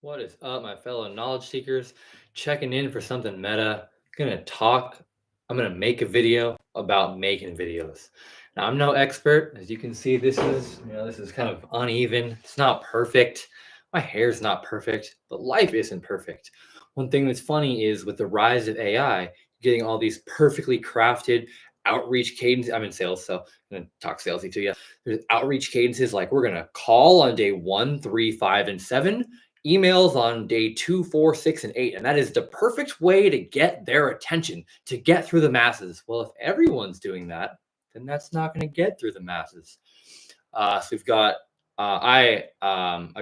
What is up, my fellow knowledge seekers? Checking in for something meta. Gonna talk. I'm gonna make a video about making videos. Now, I'm no expert. As you can see, this is kind of uneven. It's not perfect. My hair's not perfect, but life isn't perfect. One thing that's funny is with the rise of AI, getting all these perfectly crafted outreach cadences. I'm in sales, so I'm gonna talk salesy to you. There's outreach cadences like we're gonna call on day 1, 3, 5, and 7, emails on day 2, 4, 6, and 8. And that is the perfect way to get their attention, to get through the masses. Well, if everyone's doing that, then that's not going to get through the masses. So we've got a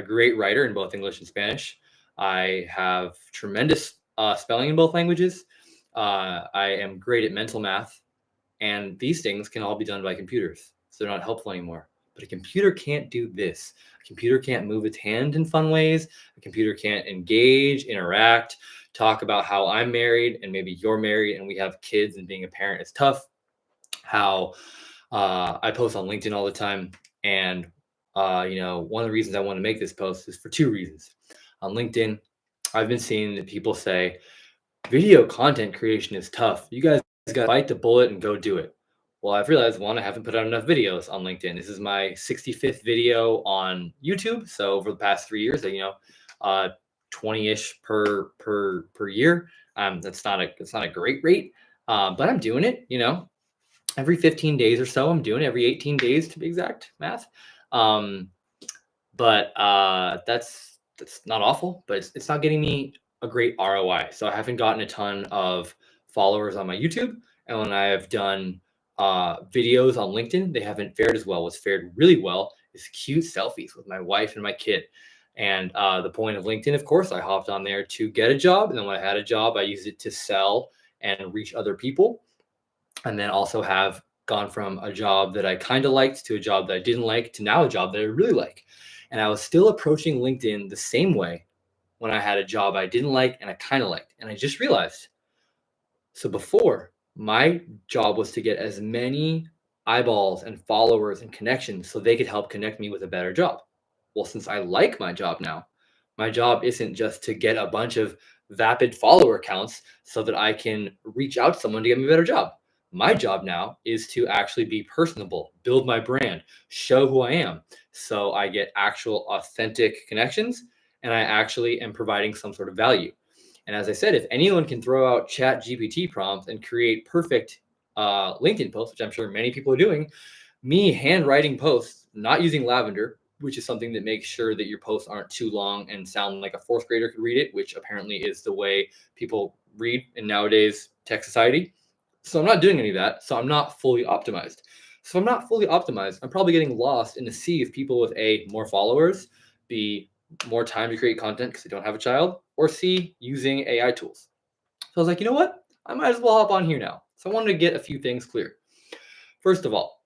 great writer in both English and Spanish. I have tremendous spelling in both languages. I am great at mental math, and these things can all be done by computers. So they're not helpful anymore. But a computer can't do this. A computer can't move its hand in fun ways. A computer can't engage, interact, talk about how I'm married and maybe you're married and we have kids and being a parent is tough. How I post on LinkedIn all the time. And, one of the reasons I want to make this post is for two reasons. On LinkedIn, I've been seeing that people say, video content creation is tough. You guys got to bite the bullet and go do it. Well, I've realized one, I haven't put out enough videos on LinkedIn. This is my 65th video on YouTube. So over the past 3 years, 20-ish per year. That's not a great rate, but I'm doing it. Every 15 days or so. I'm doing it every 18 days to be exact. Math. Um, but that's not awful, but it's not getting me a great ROI. So I haven't gotten a ton of followers on my YouTube, and when I have done videos on LinkedIn, they haven't fared as well. What's fared really well is cute selfies with my wife and my kid. And the point of LinkedIn, of course, I hopped on there to get a job, and then when I had a job, I used it to sell and reach other people, and then also have gone from a job that I kind of liked to a job that I didn't like to now a job that I really like. And I was still approaching LinkedIn the same way when I had a job I didn't like and I kind of liked. And I just realized, so before, my job was to get as many eyeballs and followers and connections so they could help connect me with a better job. Well, since I like my job now, my job isn't just to get a bunch of vapid follower counts so that I can reach out to someone to get me a better job. My job now is to actually be personable, build my brand, show who I am. So I get actual authentic connections and I actually am providing some sort of value. And as I said, if anyone can throw out chat GPT prompts and create perfect LinkedIn posts, which I'm sure many people are doing, me handwriting posts, not using Lavender, which is something that makes sure that your posts aren't too long and sound like a fourth grader could read it, which apparently is the way people read in nowadays tech society. So I'm not doing any of that. So I'm not fully optimized. So I'm not fully optimized. I'm probably getting lost in the sea of people with more followers, B, more time to create content because they don't have a child, or C, using AI tools. So I was like, you know what? I might as well hop on here now. So I wanted to get a few things clear. First of all,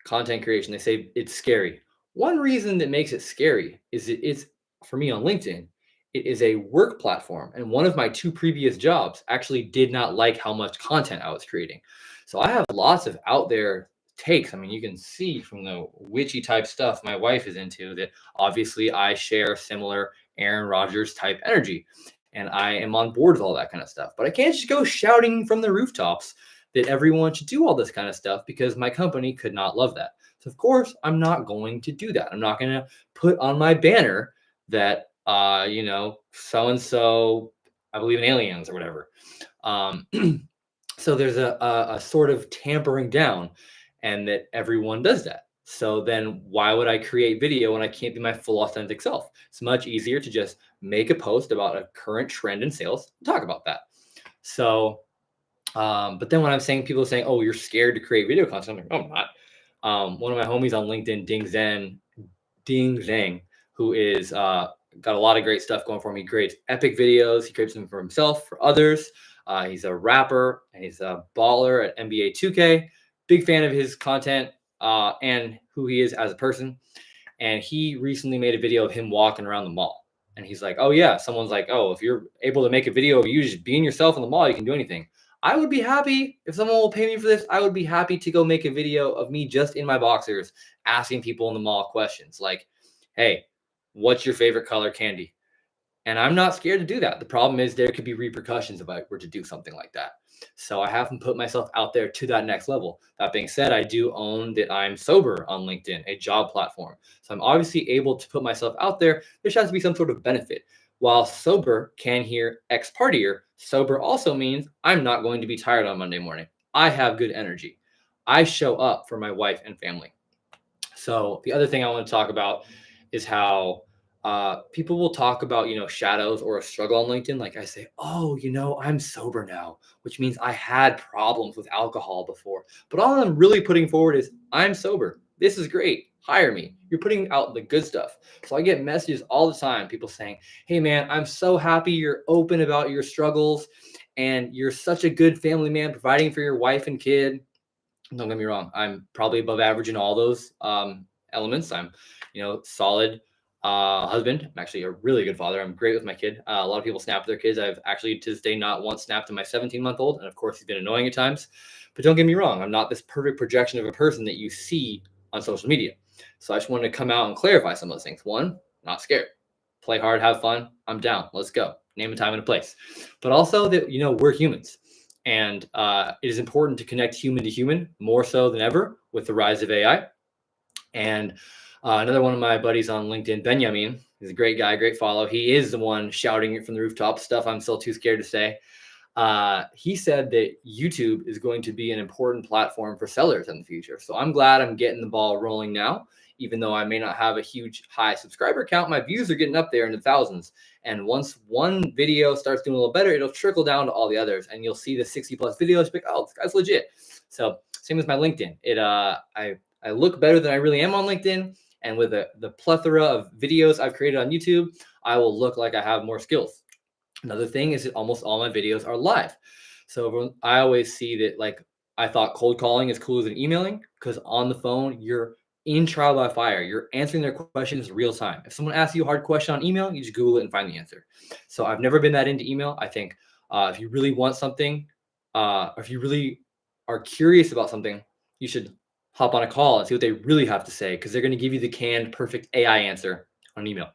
content creation, they say it's scary. One reason that makes it scary is it's, for me on LinkedIn, it is a work platform. And one of my two previous jobs actually did not like how much content I was creating. So I have lots of out there takes. I mean, you can see from the witchy type stuff my wife is into that obviously I share similar Aaron Rodgers type energy. And I am on board with all that kind of stuff. But I can't just go shouting from the rooftops that everyone should do all this kind of stuff because my company could not love that. So of course, I'm not going to do that. I'm not going to put on my banner that so and so, I believe in aliens or whatever. Um, so there's a sort of tampering down, and that everyone does that. So then why would I create video when I can't be my full authentic self? It's much easier to just make a post about a current trend in sales and talk about that. So but then when I'm saying people are saying, "Oh, you're scared to create video content," I'm like, "Oh, I'm not." One of my homies on LinkedIn, Ding Zhang, who is got a lot of great stuff going for him. He creates epic videos. He creates them for himself, for others. He's a rapper and he's a baller at NBA 2K. Big fan of his content and who he is as a person. And he recently made a video of him walking around the mall. And he's like, "Oh yeah," someone's like, "Oh, if you're able to make a video of you just being yourself in the mall, you can do anything." I would be happy if someone will pay me for this. I would be happy to go make a video of me just in my boxers asking people in the mall questions like, "Hey, what's your favorite color candy? And I'm not scared to do that. The problem is there could be repercussions if I were to do something like that. So I haven't put myself out there to that next level. That being said, I do own that I'm sober on LinkedIn, a job platform. So I'm obviously able to put myself out there. There has to be some sort of benefit. While sober can hear ex partier, sober also means I'm not going to be tired on Monday morning. I have good energy. I show up for my wife and family. So the other thing I want to talk about is how people will talk about, shadows or a struggle on LinkedIn. Like I say, oh, I'm sober now, which means I had problems with alcohol before. But all I'm really putting forward is I'm sober. This is great. Hire me. You're putting out the good stuff. So I get messages all the time, people saying, hey, man, I'm so happy you're open about your struggles and you're such a good family man providing for your wife and kid. Don't get me wrong. I'm probably above average in all those elements. I'm, solid husband. I'm actually a really good father. I'm great with my kid. A lot of people snap at their kids. I've actually to this day not once snapped at my 17-month-old, and of course he's been annoying at times. But don't get me wrong. I'm not this perfect projection of a person that you see on social media. So I just wanted to come out and clarify some of those things. One, not scared. Play hard, have fun. I'm down. Let's go. Name a time and a place. But also that we're humans. And it is important to connect human to human more so than ever with the rise of AI. And another one of my buddies on LinkedIn, Benjamin, he's a great guy, great follow. He is the one shouting it from the rooftop, stuff I'm still too scared to say. He said that YouTube is going to be an important platform for sellers in the future. So I'm glad I'm getting the ball rolling now. Even though I may not have a huge high subscriber count, my views are getting up there in the thousands. And once one video starts doing a little better, it'll trickle down to all the others. And you'll see the 60 plus videos, like, oh, this guy's legit. So same with my LinkedIn. I look better than I really am on LinkedIn. And with the plethora of videos I've created on YouTube, I will look like I have more skills. Another thing is that almost all my videos are live. So I always see that, like, I thought cold calling is cooler than emailing because on the phone, you're in trial by fire. You're answering their questions real time. If someone asks you a hard question on email, you just Google it and find the answer. So I've never been that into email. I think if you really want something, if you really are curious about something, you should hop on a call and see what they really have to say because they're going to give you the canned, perfect AI answer on email.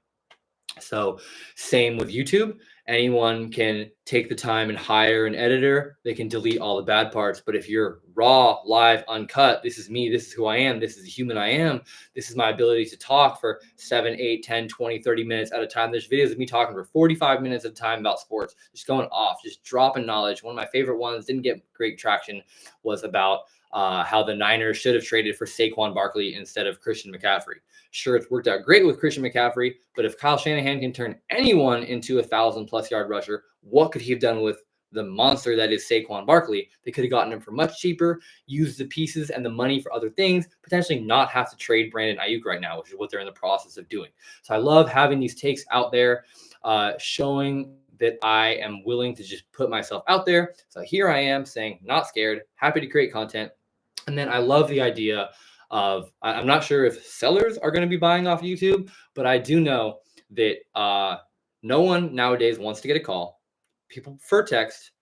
So same with YouTube. Anyone can take the time and hire an editor. They can delete all the bad parts. But if you're raw, live, uncut, this is me, this is who I am, this is the human I am, this is my ability to talk for 7, 8, 10, 20, 30 minutes at a time. There's videos of me talking for 45 minutes at a time about sports, just going off, just dropping knowledge. One of my favorite ones, didn't get great traction, was about how the Niners should have traded for Saquon Barkley instead of Christian McCaffrey. Sure, it's worked out great with Christian McCaffrey, but if Kyle Shanahan can turn anyone into 1,000+ yard rusher, what could he have done with the monster that is Saquon Barkley? They could have gotten him for much cheaper, used the pieces and the money for other things, potentially not have to trade Brandon Ayuk right now, which is what they're in the process of doing. So I love having these takes out there, showing that I am willing to just put myself out there. So here I am saying, not scared, happy to create content. And then I love the idea of, I'm not sure if sellers are going to be buying off YouTube, but I do know that no one nowadays wants to get a call. People prefer text,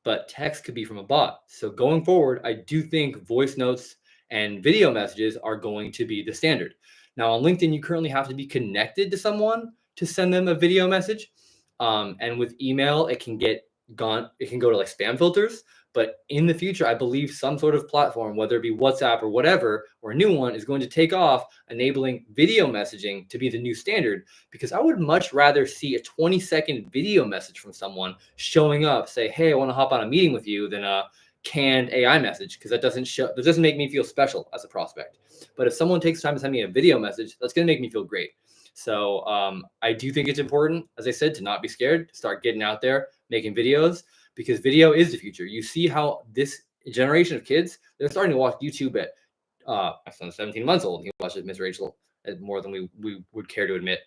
but text could be from a bot. So going forward, I do think voice notes and video messages are going to be the standard. Now on LinkedIn, you currently have to be connected to someone to send them a video message. And with email, it can go to like spam filters. But in the future, I believe some sort of platform, whether it be WhatsApp or whatever, or a new one, is going to take off, enabling video messaging to be the new standard. Because I would much rather see a 20-second video message from someone showing up, say, hey, I want to hop on a meeting with you, than a canned AI message, because that doesn't make me feel special as a prospect. But if someone takes time to send me a video message, that's going to make me feel great. So I do think it's important, as I said, to not be scared, to start getting out there, making videos, because video is the future. You see how this generation of kids, they're starting to watch YouTube at, my son's 17 months old. He watches Miss Rachel more than we would care to admit.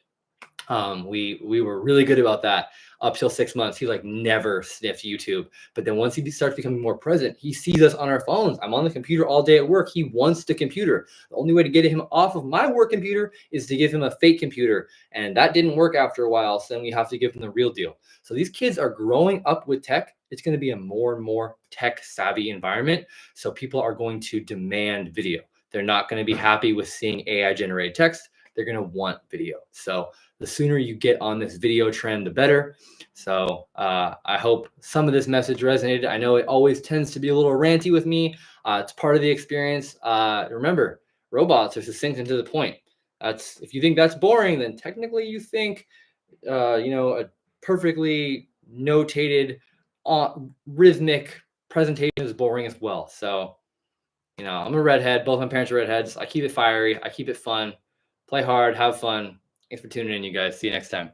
We were really good about that up till 6 months. He like never sniffed YouTube, but then once he starts becoming more present, he sees us on our phones. I'm on the computer all day at work. He wants the computer. The only way to get him off of my work computer is to give him a fake computer, and that didn't work after a while. So then we have to give him the real deal. So these kids are growing up with tech. It's going to be a more and more tech savvy environment. So people are going to demand video. They're not going to be happy with seeing AI generated text. they're going to want video. So the sooner you get on this video trend, the better. So I hope some of this message resonated. I know it always tends to be a little ranty with me. It's part of the experience. Remember, robots are succinct and to the point. That's, if you think that's boring, then technically you think a perfectly notated rhythmic presentation is boring as well. So I'm a redhead. Both my parents are redheads. I keep it fiery. I keep it fun. Play hard. Have fun. Thanks for tuning in, you guys. See you next time.